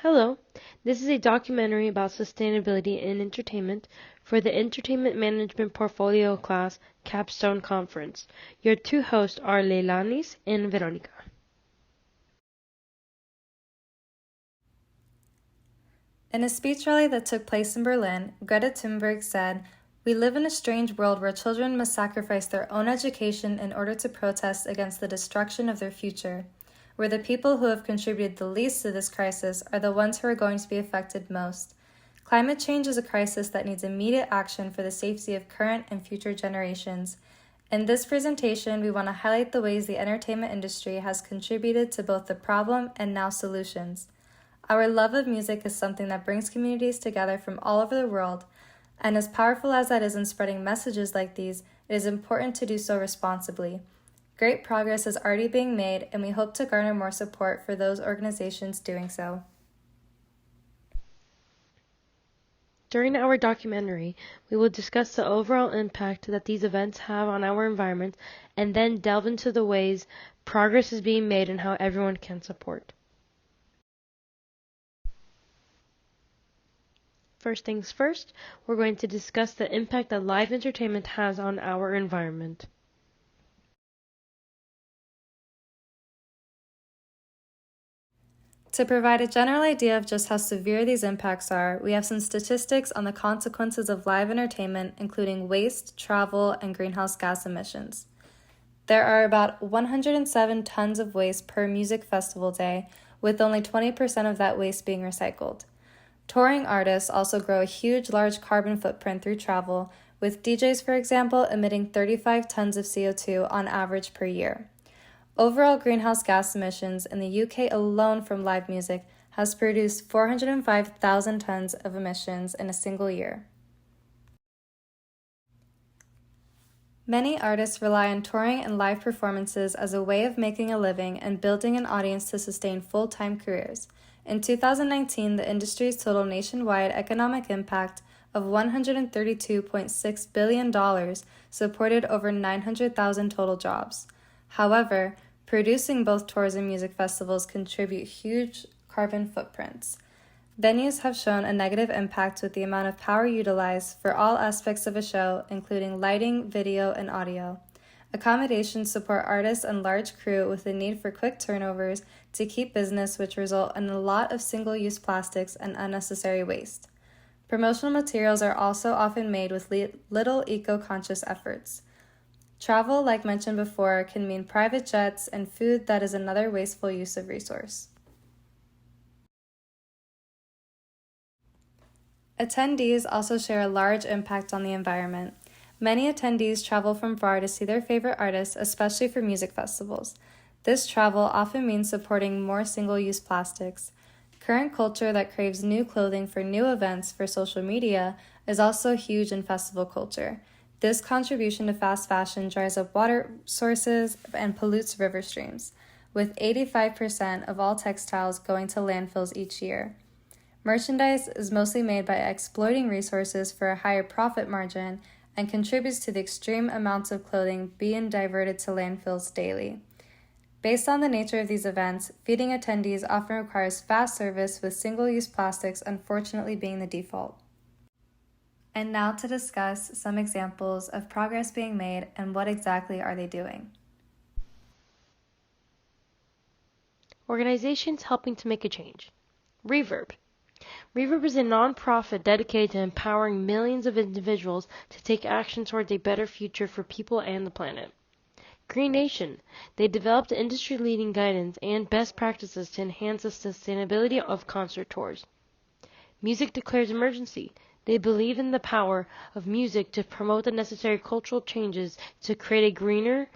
Hello, this is a documentary about sustainability in entertainment for the Entertainment Management Portfolio class Capstone Conference. Your two hosts are Leilanis and Veronica. In a speech rally that took place in Berlin, Greta Thunberg said, "We live in a strange world where children must sacrifice their own education in order to protest against the destruction of their future, where the people who have contributed the least to this crisis are the ones who are going to be affected most. Climate change is a crisis that needs immediate action for the safety of current and future generations. In this presentation, we want to highlight the ways the entertainment industry has contributed to both the problem and now solutions. Our love of music is something that brings communities together from all over the world, and as powerful as that is in spreading messages like these, it is important to do so responsibly. Great progress is already being made, and we hope to garner more support for those organizations doing so." During our documentary, we will discuss the overall impact that these events have on our environment and then delve into the ways progress is being made and how everyone can support. First things first, we're going to discuss the impact that live entertainment has on our environment. To provide a general idea of just how severe these impacts are, we have some statistics on the consequences of live entertainment, including waste, travel, and greenhouse gas emissions. There are about 107 tons of waste per music festival day, with only 20% of that waste being recycled. Touring artists also grow a huge, large carbon footprint through travel, with DJs, for example, emitting 35 tons of CO2 on average per year. Overall greenhouse gas emissions in the UK alone from live music has produced 405,000 tons of emissions in a single year. Many artists rely on touring and live performances as a way of making a living and building an audience to sustain full-time careers. In 2019, the industry's total nationwide economic impact of $132.6 billion supported over 900,000 total jobs. However, producing both tours and music festivals contribute huge carbon footprints. Venues have shown a negative impact with the amount of power utilized for all aspects of a show, including lighting, video, and audio. Accommodations support artists and large crew with the need for quick turnovers to keep business, which result in a lot of single-use plastics and unnecessary waste. Promotional materials are also often made with little eco-conscious efforts. Travel, like mentioned before, can mean private jets, and food that is another wasteful use of resource. Attendees also share a large impact on the environment. Many attendees travel from far to see their favorite artists, especially for music festivals. This travel often means supporting more single-use plastics. Current culture that craves new clothing for new events for social media is also huge in festival culture. This contribution to fast fashion dries up water sources and pollutes river streams, with 85% of all textiles going to landfills each year. Merchandise is mostly made by exploiting resources for a higher profit margin and contributes to the extreme amounts of clothing being diverted to landfills daily. Based on the nature of these events, feeding attendees often requires fast service, with single-use plastics unfortunately being the default. And now to discuss some examples of progress being made and what exactly are they doing. Organizations helping to make a change. Reverb. Reverb is a non-profit dedicated to empowering millions of individuals to take action towards a better future for people and the planet. Green Nation. They developed industry-leading guidance and best practices to enhance the sustainability of concert tours. Music Declares Emergency. They believe in the power of music to promote the necessary cultural changes to create a greener,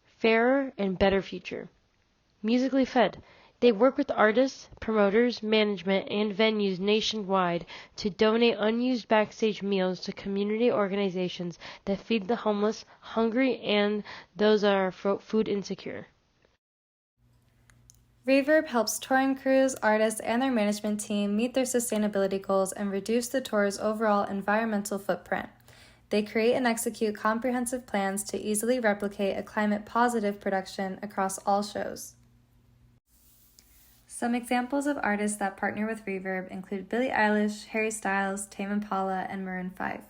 fairer, and better future. Musically Fed. They work with artists, promoters, management, and venues nationwide to donate unused backstage meals to community organizations that feed the homeless, hungry, and those that are food insecure. Reverb helps touring crews, artists, and their management team meet their sustainability goals and reduce the tour's overall environmental footprint. They create and execute comprehensive plans to easily replicate a climate-positive production across all shows. Some examples of artists that partner with Reverb include Billie Eilish, Harry Styles, Tame Impala, and Maroon 5.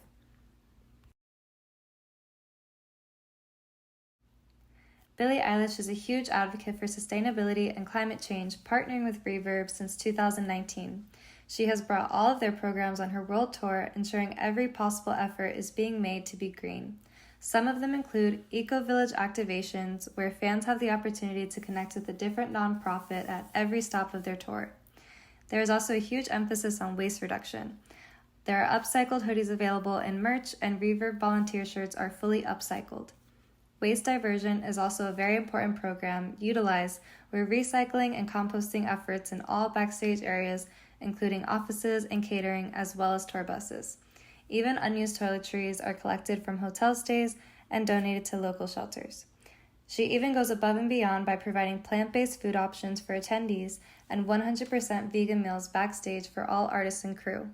Billie Eilish is a huge advocate for sustainability and climate change, partnering with Reverb since 2019. She has brought all of their programs on her world tour, ensuring every possible effort is being made to be green. Some of them include eco-village activations, where fans have the opportunity to connect with a different nonprofit at every stop of their tour. There is also a huge emphasis on waste reduction. There are upcycled hoodies available in merch, and Reverb volunteer shirts are fully upcycled. Waste diversion is also a very important program utilized where recycling and composting efforts in all backstage areas, including offices and catering, as well as tour buses. Even unused toiletries are collected from hotel stays and donated to local shelters. She even goes above and beyond by providing plant-based food options for attendees and 100% vegan meals backstage for all artists and crew.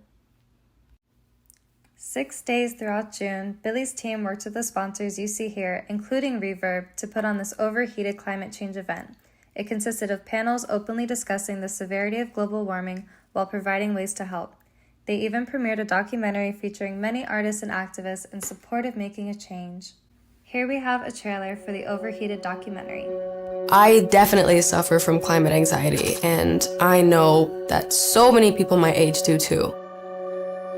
6 days throughout June, Billie's team worked with the sponsors you see here, including Reverb, to put on this overheated climate change event. It consisted of panels openly discussing the severity of global warming while providing ways to help. They even premiered a documentary featuring many artists and activists in support of making a change. Here we have a trailer for the overheated documentary. I definitely suffer from climate anxiety, and I know that so many people my age do too.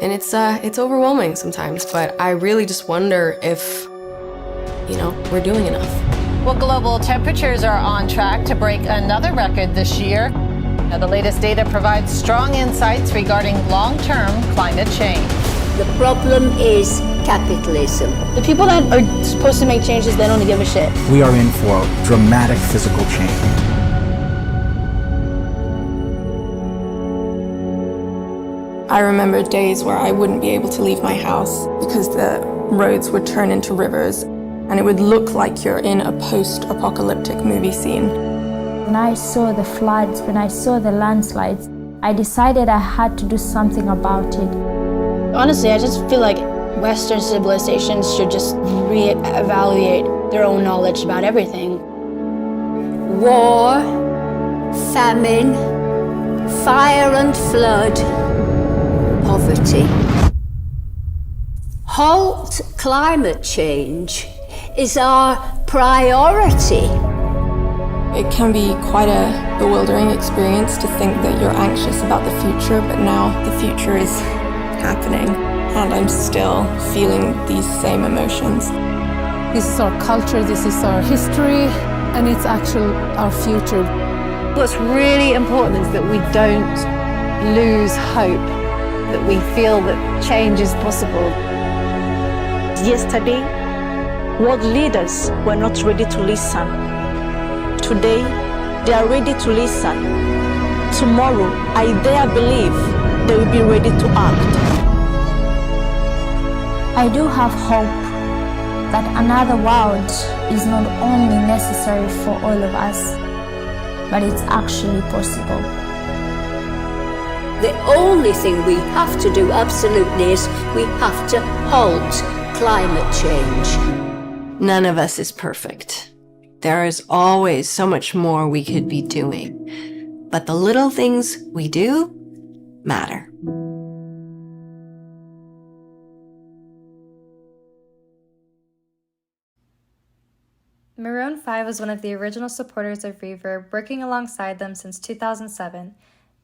And it's overwhelming sometimes, but I really just wonder if, we're doing enough. Well, global temperatures are on track to break another record this year. Now, the latest data provides strong insights regarding long-term climate change. The problem is capitalism. The people that are supposed to make changes, they don't give a shit. We are in for dramatic physical change. I remember days where I wouldn't be able to leave my house because the roads would turn into rivers, and it would look like you're in a post-apocalyptic movie scene. When I saw the floods, when I saw the landslides, I decided I had to do something about it. Honestly, I just feel like Western civilizations should just reevaluate their own knowledge about everything. War, famine, fire and flood, poverty. Halt climate change is our priority. It can be quite a bewildering experience to think that you're anxious about the future, but now the future is happening, and I'm still feeling these same emotions. This is our culture, this is our history, and it's actually our future. What's really important is that we don't lose hope, that we feel that change is possible. Yesterday, world leaders were not ready to listen. Today, they are ready to listen. Tomorrow, I dare believe they will be ready to act. I do have hope that another world is not only necessary for all of us, but it's actually possible. The only thing we have to do absolutely is we have to halt climate change. None of us is perfect. There is always so much more we could be doing, but the little things we do matter. Maroon 5 was one of the original supporters of Reverb, working alongside them since 2007.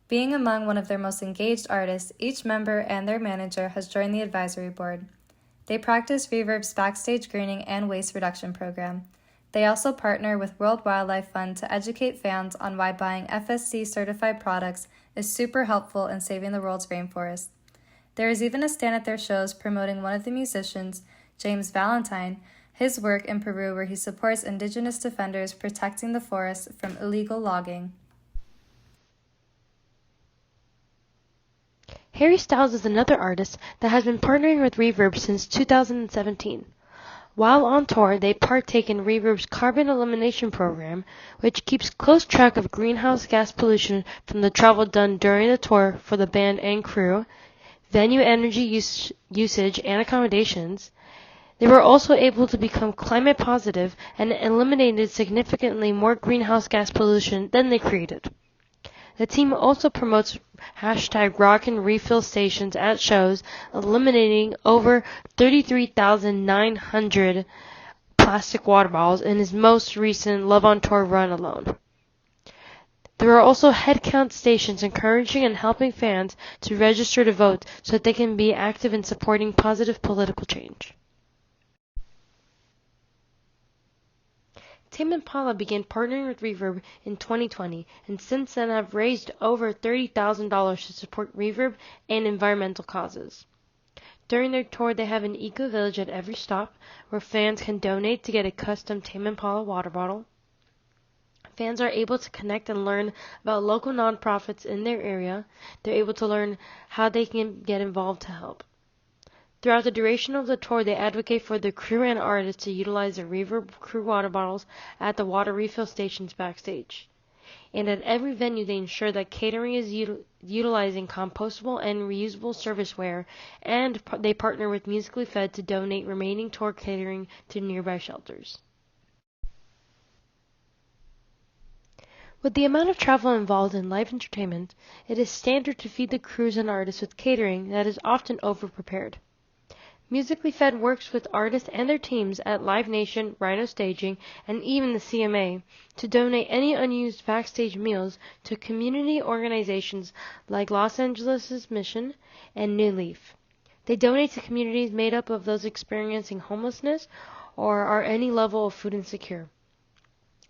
Being among one of their most engaged artists, each member and their manager has joined the advisory board. They practice Reverb's backstage greening and waste reduction program. They also partner with World Wildlife Fund to educate fans on why buying FSC-certified products is super helpful in saving the world's rainforest. There is even a stand at their shows promoting one of the musicians, James Valentine, his work in Peru where he supports indigenous defenders protecting the forest from illegal logging. Harry Styles is another artist that has been partnering with Reverb since 2017. While on tour, they partake in Reverb's carbon elimination program, which keeps close track of greenhouse gas pollution from the travel done during the tour for the band and crew, venue energy usage and accommodations. They were also able to become climate positive and eliminated significantly more greenhouse gas pollution than they created. The team also promotes hashtag Rock and Refill stations at shows, eliminating over 33,900 plastic water bottles in his most recent Love on Tour run alone. There are also headcount stations encouraging and helping fans to register to vote so that they can be active in supporting positive political change. Tame Impala began partnering with Reverb in 2020 and since then have raised over $30,000 to support Reverb and environmental causes. During their tour, they have an eco-village at every stop where fans can donate to get a custom Tame Impala water bottle. Fans are able to connect and learn about local nonprofits in their area. They're able to learn how they can get involved to help. Throughout the duration of the tour, they advocate for the crew and artists to utilize the Reverb crew water bottles at the water refill stations backstage. And at every venue, they ensure that catering is utilizing compostable and reusable serviceware, and they partner with Musically Fed to donate remaining tour catering to nearby shelters. With the amount of travel involved in live entertainment, it is standard to feed the crews and artists with catering that is often over-prepared. Musically Fed works with artists and their teams at Live Nation, Rhino Staging, and even the CMA to donate any unused backstage meals to community organizations like Los Angeles' Mission and New Leaf. They donate to communities made up of those experiencing homelessness or are any level of food insecure.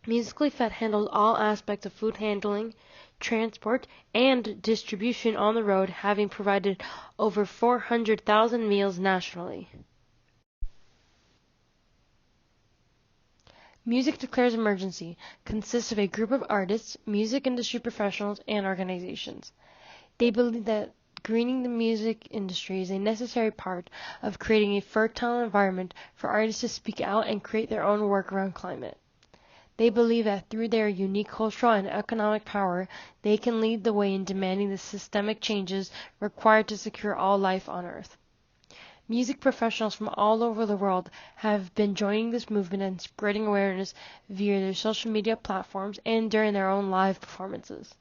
Musically Fed handles all aspects of food handling, transport, and distribution on the road, having provided over 400,000 meals nationally. Music Declares Emergency consists of a group of artists, music industry professionals, and organizations. They believe that greening the music industry is a necessary part of creating a fertile environment for artists to speak out and create their own work around climate. They believe that through their unique cultural and economic power, they can lead the way in demanding the systemic changes required to secure all life on Earth. Music professionals from all over the world have been joining this movement and spreading awareness via their social media platforms and during their own live performances.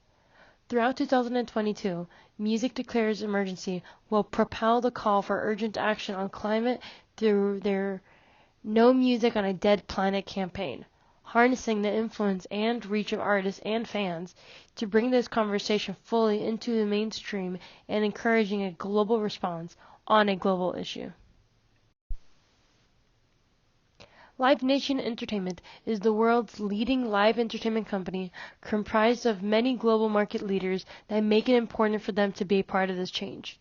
Throughout 2022, Music Declares Emergency will propel the call for urgent action on climate through their No Music on a Dead Planet campaign, harnessing the influence and reach of artists and fans to bring this conversation fully into the mainstream and encouraging a global response on a global issue. Live Nation Entertainment is the world's leading live entertainment company comprised of many global market leaders that make it important for them to be a part of this change.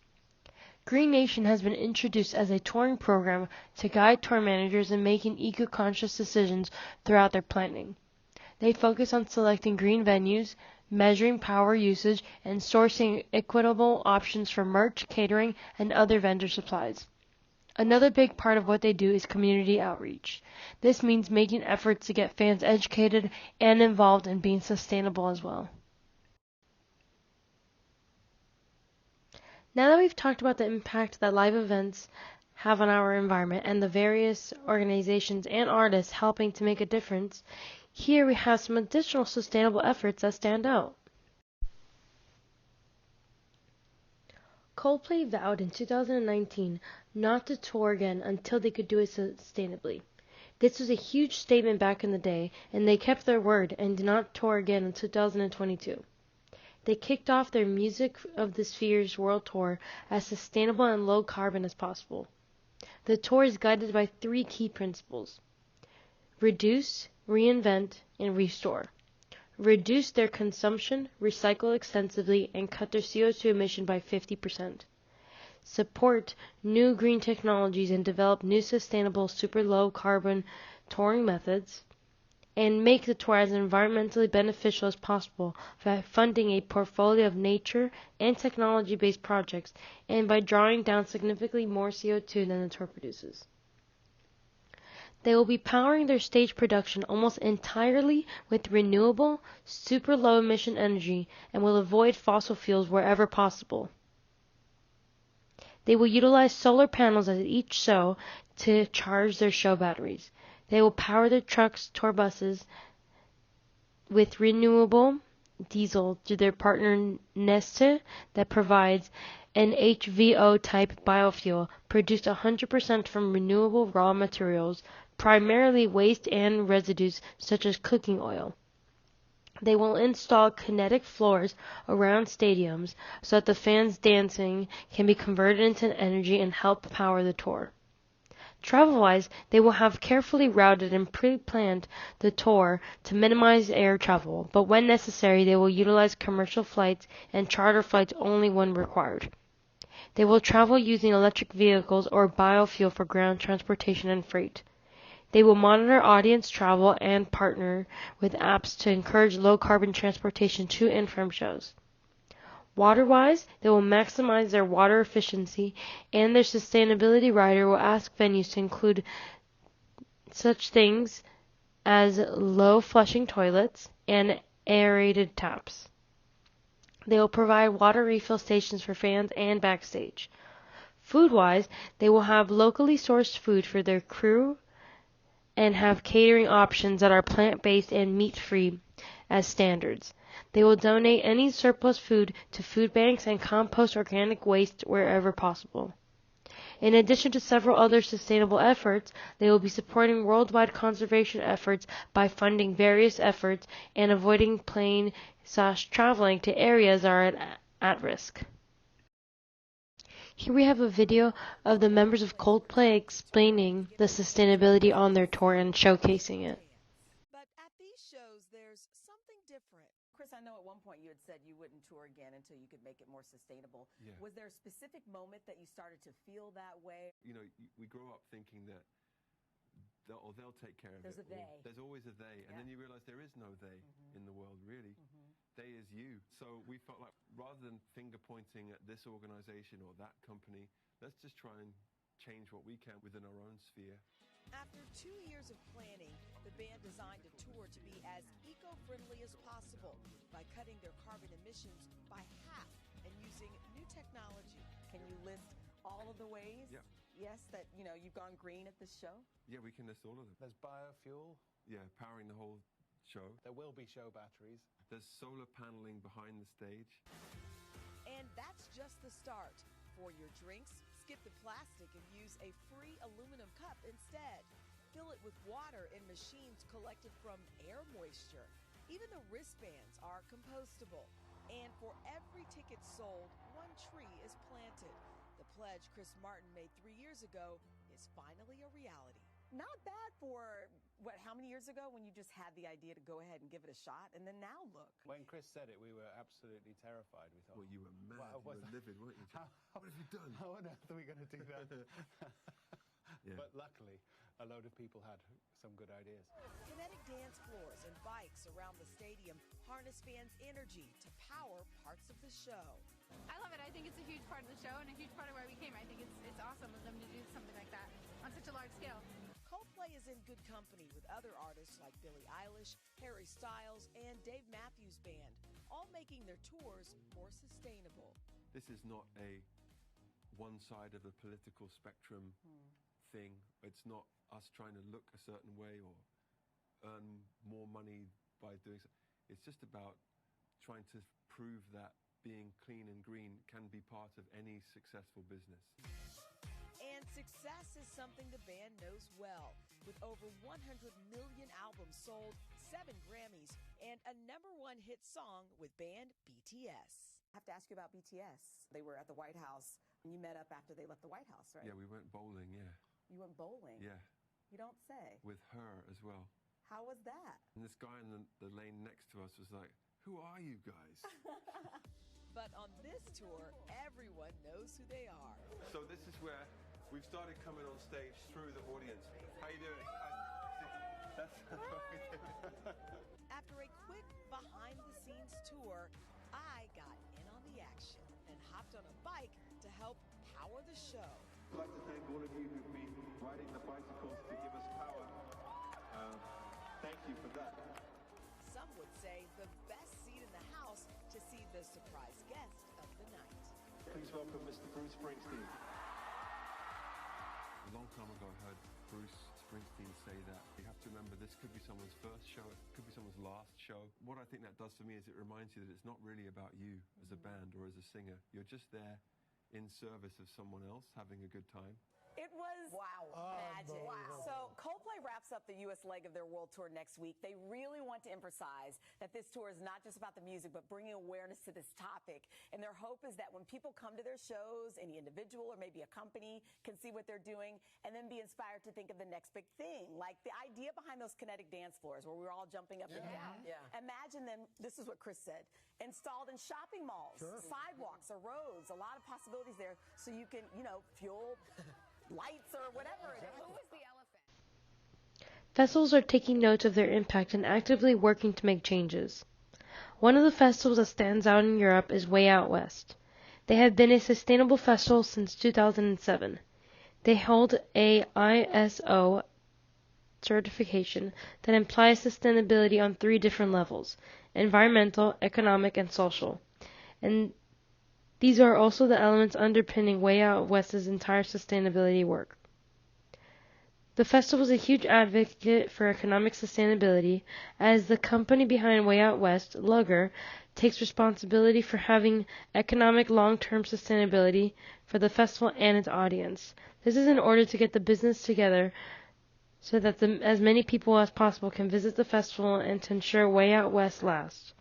Green Nation has been introduced as a touring program to guide tour managers in making eco-conscious decisions throughout their planning. They focus on selecting green venues, measuring power usage, and sourcing equitable options for merch, catering, and other vendor supplies. Another big part of what they do is community outreach. This means making efforts to get fans educated and involved in being sustainable as well. Now that we've talked about the impact that live events have on our environment and the various organizations and artists helping to make a difference, here we have some additional sustainable efforts that stand out. Coldplay vowed in 2019 not to tour again until they could do it sustainably. This was a huge statement back in the day, and they kept their word and did not tour again in 2022. They kicked off their Music of the Spheres World Tour as sustainable and low carbon as possible. The tour is guided by 3 key principles: reduce, reinvent, and restore. Reduce their consumption, recycle extensively, and cut their CO2 emission by 50%. Support new green technologies and develop new sustainable super low carbon touring methods. And make the tour as environmentally beneficial as possible by funding a portfolio of nature and technology-based projects and by drawing down significantly more CO2 than the tour produces. They will be powering their stage production almost entirely with renewable, super low emission energy and will avoid fossil fuels wherever possible. They will utilize solar panels at each show to charge their show batteries. They will power their trucks, tour buses with renewable diesel to their partner Neste that provides an HVO-type biofuel produced 100% from renewable raw materials, primarily waste and residues such as cooking oil. They will install kinetic floors around stadiums so that the fans' dancing can be converted into energy and help power the tour. Travel-wise, they will have carefully routed and pre-planned the tour to minimize air travel, but when necessary they will utilize commercial flights and charter flights only when required. They will travel using electric vehicles or biofuel for ground transportation and freight. They will monitor audience travel and partner with apps to encourage low-carbon transportation to and from shows. Water-wise, they will maximize their water efficiency, and their sustainability rider will ask venues to include such things as low flushing toilets and aerated taps. They will provide water refill stations for fans and backstage. Food-wise, they will have locally sourced food for their crew and have catering options that are plant-based and meat-free as standards. They will donate any surplus food to food banks and compost organic waste wherever possible. In addition to several other sustainable efforts, they will be supporting worldwide conservation efforts by funding various efforts and avoiding plane/traveling to areas that are at risk. Here we have a video of the members of Coldplay explaining the sustainability on their tour and showcasing it. But at these shows, there's something different. Chris, I know at one point you had said you wouldn't tour again until you could make it more sustainable. Yeah. Was there a specific moment that you started to feel that way? You know, we grow up thinking that they'll take care of There's it. a they. There's always a they. And then you realize there is no they in the world, really. They is you. So we felt like rather than finger pointing at this organization or that company, let's just try and change what we can within our own sphere. After 2 years of planning, the band designed a tour to be as eco-friendly as possible by cutting their carbon emissions by half and using new technology. Can you list all of the ways? Yeah. Yes, that you've gone green at this show? Yeah, we can list all of them. There's biofuel. Yeah, powering the whole show. There will be show batteries. There's solar paneling behind the stage. And that's just the start. For your drinks, skip the plastic and use a free aluminum cup instead. Fill it with water in machines collected from air moisture. Even the wristbands are compostable. And for every ticket sold, one tree is planted. The pledge Chris Martin made 3 years ago is finally a reality. Not bad for, how many years ago when you just had the idea to go ahead and give it a shot, and then now look. When Chris said it, we were absolutely terrified. We thought, well, you were mad. You were livid, weren't you? What have you done? How on earth are we going to do that? Yeah. But luckily, a load of people had some good ideas. Kinetic dance floors and bikes around the stadium harness fans' energy to power parts of the show. I love it. I think it's a huge part of the show and a huge part of why we came. I think it's awesome of them to do something like that on such a large scale. Coldplay is in good company with other artists like Billie Eilish, Harry Styles, and Dave Matthews Band, all making their tours more sustainable. This is not a one side of a political spectrum thing. It's not us trying to look a certain way or earn more money by doing so. It's just about trying to prove that being clean and green can be part of any successful business. And success is something the band knows well. With over 100 million albums sold, 7 Grammys, and a #1 hit song with band BTS. I have to ask you about BTS. They were at the White House, and you met up after they left the White House, right? Yeah, we went bowling, yeah. You went bowling? Yeah. You don't say. With her as well. How was that? And this guy in the lane next to us was like, who are you guys? But on this tour, everyone knows who they are. So this is where we've started coming on stage through the audience. How you doing? That's what we do. After a quick behind-the-scenes tour, I got in on the action and hopped on a bike to help power the show. I'd like to thank all of you who've been riding the bicycles to give us power. Thank you for that. Some would say the best seat in the house to see the surprise guest of the night. Please welcome Mr. Bruce Springsteen. A long time ago I heard Bruce Springsteen say that you have to remember this could be someone's first show, it could be someone's last show. What I think that does for me is it reminds you that it's not really about you as a band or as a singer. You're just there in service of someone else having a good time. It was magic. Wow. So Coldplay wraps up the U.S. leg of their world tour next week. They really want to emphasize that this tour is not just about the music, but bringing awareness to this topic. And their hope is that when people come to their shows, any individual or maybe a company can see what they're doing and then be inspired to think of the next big thing. Like the idea behind those kinetic dance floors where we were all jumping up and down. Yeah. Imagine them, this is what Chris said, installed in shopping malls, sidewalks or roads, a lot of possibilities there so you can, fuel lights or whatever it is. Who was the elephant? Festivals are taking note of their impact and actively working to make changes. One of the festivals that stands out in Europe is Way Out West. They have been a sustainable festival since 2007. They hold a ISO certification that implies sustainability on 3 different levels: environmental, economic, and social. And these are also the elements underpinning Way Out West's entire sustainability work. The festival is a huge advocate for economic sustainability, as the company behind Way Out West, Lugger, takes responsibility for having economic long-term sustainability for the festival and its audience. This is in order to get the business together so that as many people as possible can visit the festival and to ensure Way Out West lasts.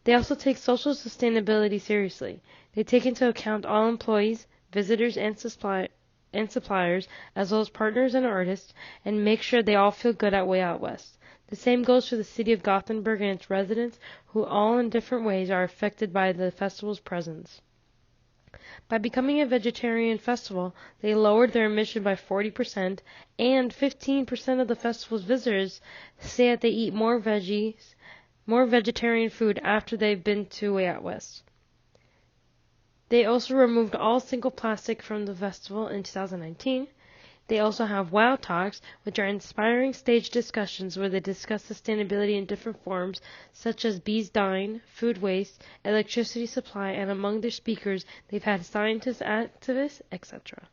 They also take social sustainability seriously. They take into account all employees, visitors, and suppliers, as well as partners and artists, and make sure they all feel good at Way Out West. The same goes for the city of Gothenburg and its residents, who all in different ways are affected by the festival's presence. By becoming a vegetarian festival, they lowered their emission by 40%, and 15% of the festival's visitors say that they eat more vegetarian food after they've been to Way Out West. They also removed all single plastic from the festival in 2019. They also have Wow Talks, which are inspiring stage discussions where they discuss sustainability in different forms, such as bees dying, food waste, electricity supply, and among their speakers, they've had scientists, activists, etc.